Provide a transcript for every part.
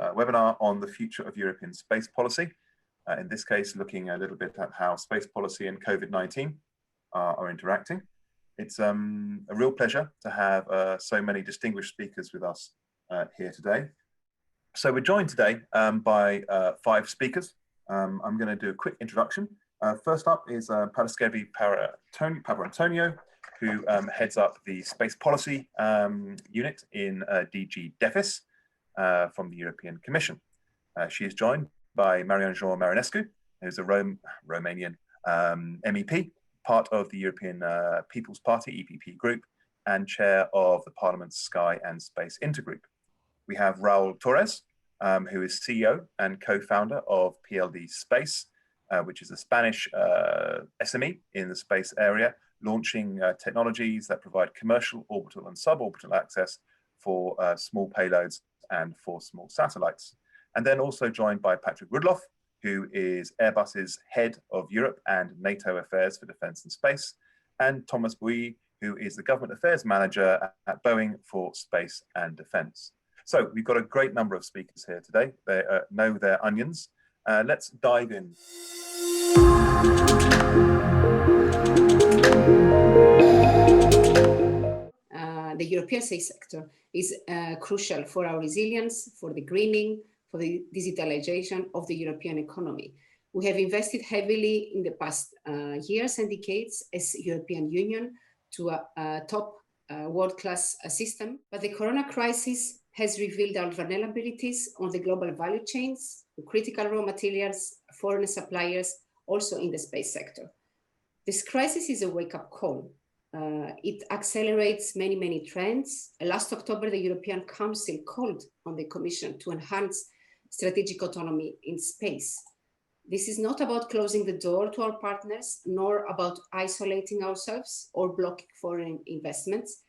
webinar on the future of European space policy. In this case, looking a little bit at how space policy and COVID-19 are interacting. It's a real pleasure to have so many distinguished speakers with us here today. So we're joined today by 5 speakers. I'm going to do a quick introduction. First up is Paraskevi Papaantonio, who heads up the Space Policy Unit in DG DEFIS from the European Commission. She is joined by Marian-Jean Marinescu, who's a Romanian MEP, part of the European People's Party, EPP group, and chair of the Parliament's Sky and Space Intergroup. We have Raul Torres, who is CEO and co-founder of PLD Space, which is a Spanish SME in the space area, launching technologies that provide commercial, orbital and suborbital access for small payloads and for small satellites. And then also joined by Patrick Rudloff, who is Airbus's head of Europe and NATO affairs for defense and space, and Thomas Bouy, who is the government affairs manager at Boeing for space and defense. So we've got a great number of speakers here today. They know their onions. Let's dive in. The European space sector is crucial for our resilience, for the greening, for the digitalization of the European economy. We have invested heavily in the past years and decades as European Union to a top world-class system, but the corona crisis has revealed our vulnerabilities on the global value chains, critical raw materials, foreign suppliers, also in the space sector. This crisis is a wake-up call. It accelerates many trends. Last October, the European Council called on the Commission to enhance strategic autonomy in space. This is not about closing the door to our partners, nor about isolating ourselves or blocking foreign investments,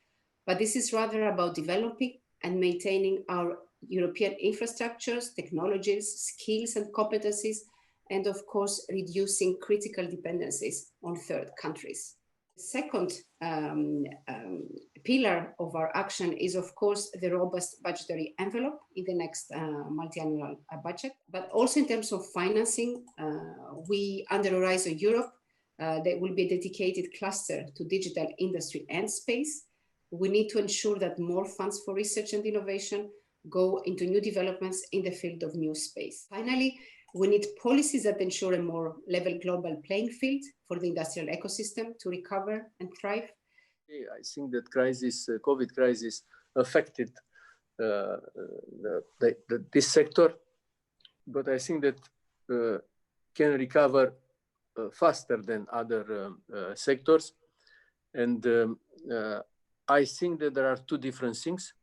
but this is rather about developing and maintaining our European infrastructures, technologies, skills and competencies, and of course, reducing critical dependencies on third countries. The second pillar of our action is, of course, the robust budgetary envelope in the next multi-annual budget, but also in terms of financing, under Horizon Europe, there will be a dedicated cluster to digital industry and space. We need to ensure that more funds for research and innovation go into new developments in the field of new space. Finally, we need policies that ensure a more level global playing field for the industrial ecosystem to recover and thrive. I think that COVID crisis affected this sector, but I think that can recover faster than other sectors. And I think that there are 2 different things: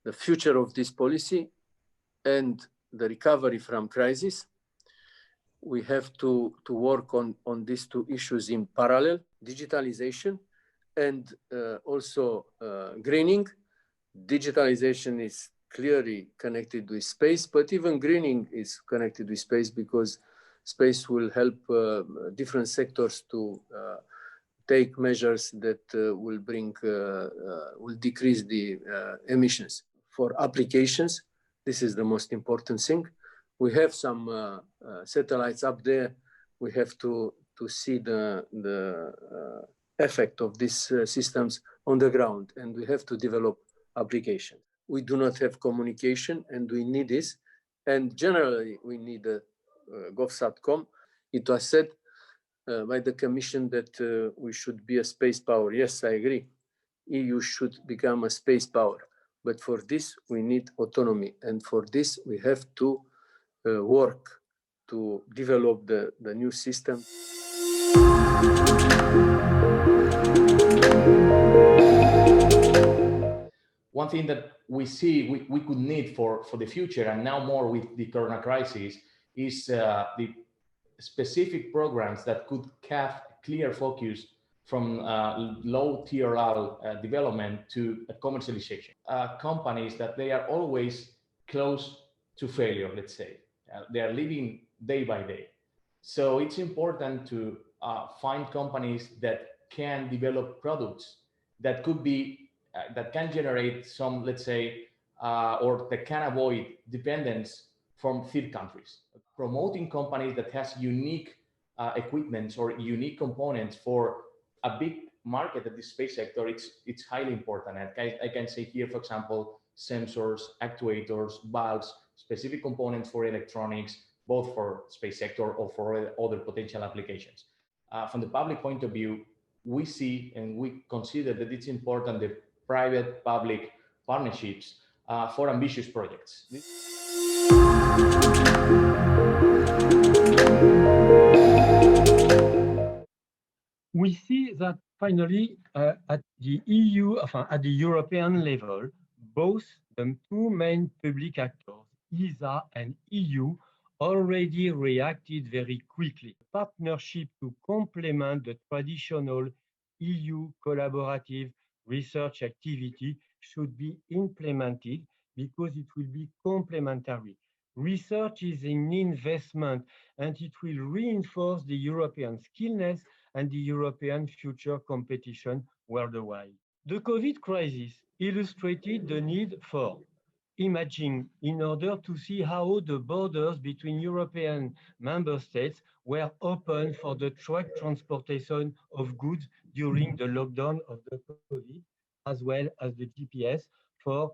the future of this policy and the recovery from crisis. We have to work on these 2 issues in parallel: digitalization and also greening. Digitalization is clearly connected with space, but even greening is connected with space, because space will help different sectors to take measures that will decrease the emissions. For applications, this is the most important thing. We have some satellites up there. We have to see the effect of these systems on the ground, and we have to develop application. We do not have communication, and we need this. And generally, we need a GovSatcom. It was said by the Commission that we should be a space power. Yes, I agree. EU should become a space power. But for this, we need autonomy. And for this, we have to work to develop the new system. One thing that we see we could need for the future, and now more with the corona crisis, is the specific programs that could have clear focus from low TRL development to commercialization. Companies that they are always close to failure, let's say. They are living day by day. So it's important to find companies that can develop products that could be, that can generate some, let's say, or that can avoid dependence from third countries. Promoting companies that has unique equipment or unique components for a big market at the space sector, it's highly important. And I can say here, for example, sensors, actuators, valves, specific components for electronics, both for space sector or for other potential applications. From the public point of view, we see and we consider that it's important the private-public partnerships for ambitious projects. We see that finally at the EU, at the European level, both the two main public actors, ESA and EU, already reacted very quickly. Partnership to complement the traditional EU collaborative research activity should be implemented because it will be complementary. Research is an investment and it will reinforce the European skillness and the European future competition worldwide. The COVID crisis illustrated the need for imaging in order to see how the borders between European member states were open for the truck transportation of goods during the lockdown of the COVID, as well as the GPS for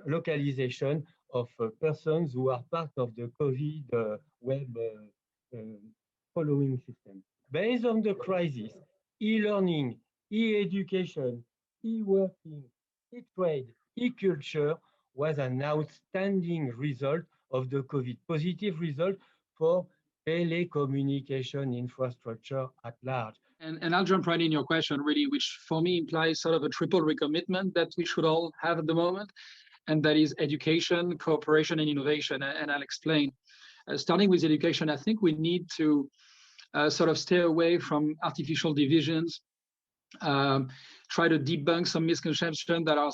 localization of persons who are part of the COVID web following system. Based on the crisis, e-learning, e-education, e-working, e-trade, e-culture was an outstanding result of the COVID, positive result for telecommunication infrastructure at large. And I'll jump right in your question, really, which for me implies sort of a triple recommitment that we should all have at the moment, and that is education, cooperation, and innovation. And I'll explain. Starting with education, I think we need to sort of stay away from artificial divisions, try to debunk some misconceptions that are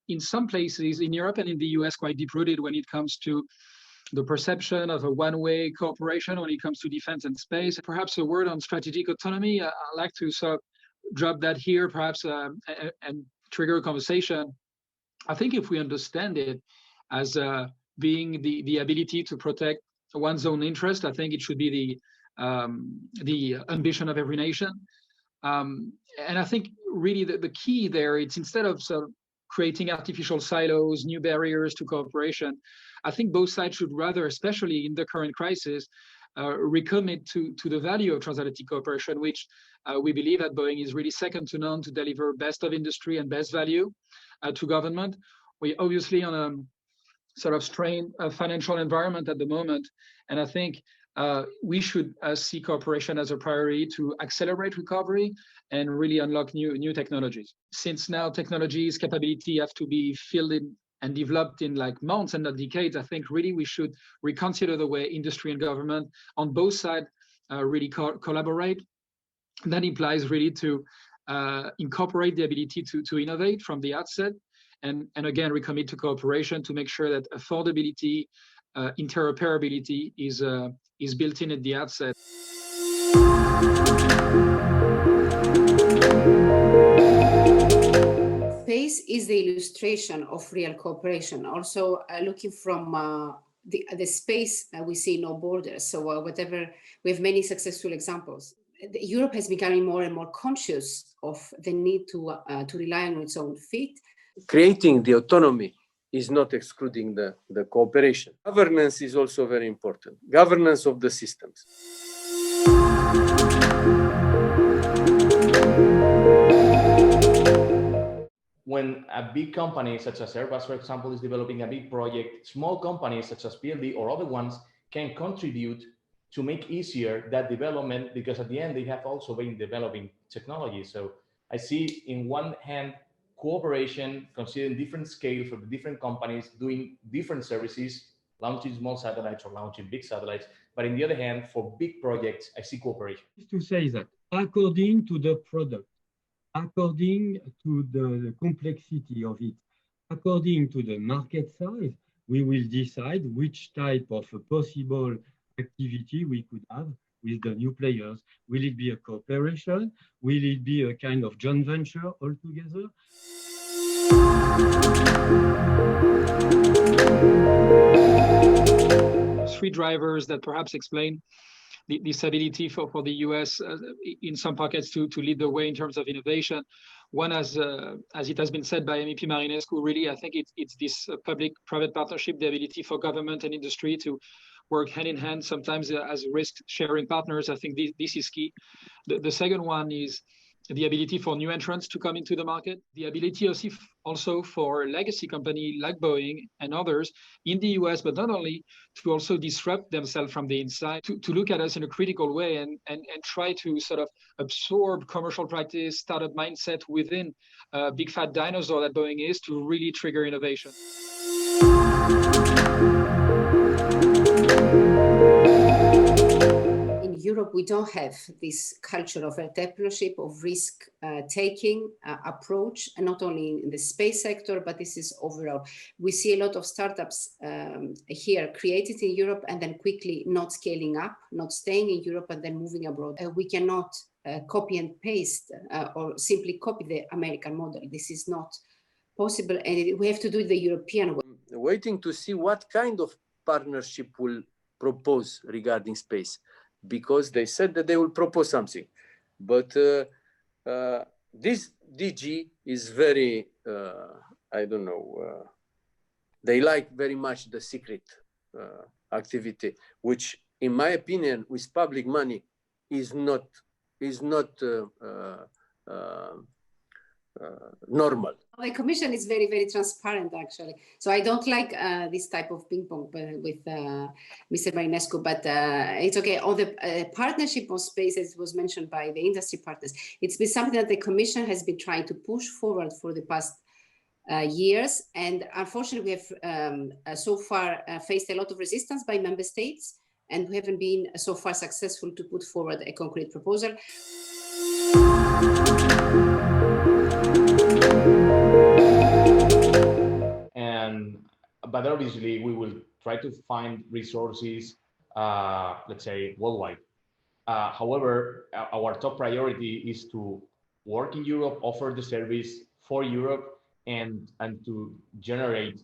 in some places in Europe and in the US quite deep-rooted when it comes to the perception of a one-way cooperation when it comes to defense and space. Perhaps a word on strategic autonomy. I'd like to sort of drop that here, perhaps, and trigger a conversation. I think if we understand it as being the ability to protect one's own interest, I think it should be the ambition of every nation. And I think really the key there, it's instead of sort of creating artificial silos, new barriers to cooperation, I think both sides should rather, especially in the current crisis, recommit to the value of transatlantic cooperation, which we believe at Boeing is really second to none to deliver best of industry and best value to government. We're obviously on a sort of strained financial environment at the moment, and I think we should see cooperation as a priority to accelerate recovery and really unlock new technologies. Since now technologies, capability have to be filled in and developed in like months and not decades, I think really we should reconsider the way industry and government on both sides really collaborate. That implies really to incorporate the ability to innovate from the outset, and again recommit to cooperation to make sure that affordability, interoperability is built in at the outset. Space is the illustration of real cooperation. Also, looking from the space, we see no borders. So whatever, we have many successful examples. Europe has become more and more conscious of the need to rely on its own feet. Creating the autonomy is not excluding the cooperation. Governance is also very important. Governance of the systems. When a big company such as Airbus, for example, is developing a big project, small companies such as PLD or other ones can contribute to make easier that development, because at the end they have also been developing technology. So I see in one hand cooperation, considering different scale for the different companies doing different services, launching small satellites or launching big satellites. But in the other hand, for big projects, I see cooperation. To say that according to the product, according to the complexity of it, according to the market size, we will decide which type of a possible activity we could have with the new players. Will it be a cooperation? Will it be a kind of joint venture altogether? three drivers that perhaps explain this ability for the US in some pockets to lead the way in terms of innovation. One, as it has been said by MEP Marinescu, really, I think it's this public-private partnership, the ability for government and industry to work hand in hand, sometimes as risk-sharing partners. I think this is key. The second one is the ability for new entrants to come into the market, the ability also for legacy companies like Boeing and others in the US, but not only, to also disrupt themselves from the inside, to look at us in a critical way and try to sort of absorb commercial practice, startup mindset within a big fat dinosaur that Boeing is, to really trigger innovation. In Europe, we don't have this culture of entrepreneurship, of risk-taking approach, and not only in the space sector, but this is overall. We see a lot of startups here created in Europe and then quickly not scaling up, not staying in Europe and then moving abroad. We cannot copy and paste or simply copy the American model. This is not possible, and we have to do it the European way. Waiting to see what kind of partnership will propose regarding space, because they said that they will propose something. But this DG is very, I don't know, they like very much the secret activity, which in my opinion, with public money, is not normal. The Commission is very, very transparent, actually. So I don't like this type of ping pong with Mr. Marinescu, but it's okay. On the partnership on space, as was mentioned by the industry partners, it's been something that the Commission has been trying to push forward for the past years. And unfortunately, we have so far faced a lot of resistance by member states, and we haven't been so far successful to put forward a concrete proposal. But obviously, we will try to find resources, let's say, worldwide. However, our top priority is to work in Europe, offer the service for Europe, and to generate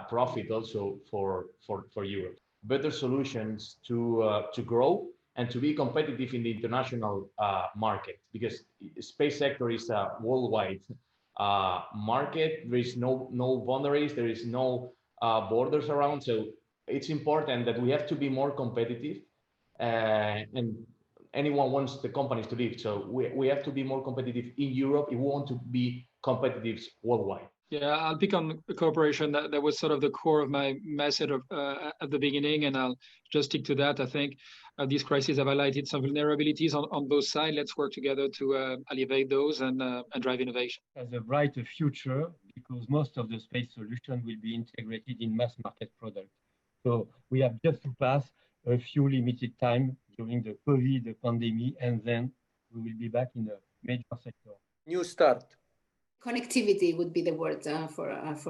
profit also for Europe. Better solutions to grow and to be competitive in the international market, because the space sector is a worldwide market. There is no boundaries, there is no borders around. So it's important that we have to be more competitive, and anyone wants the companies to live. So we have to be more competitive in Europe if we want to be competitive worldwide. Yeah, I'll pick on cooperation. That was sort of the core of my message at the beginning, and I'll just stick to that. I think these crises have highlighted some vulnerabilities on both sides. Let's work together to alleviate those and drive innovation. As a brighter future, because most of the space solution will be integrated in mass market products. So we have just to pass a few limited time during the COVID pandemic, and then we will be back in the major sector. New start. Connectivity would be the word for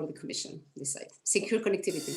the Commission, this side. Secure connectivity.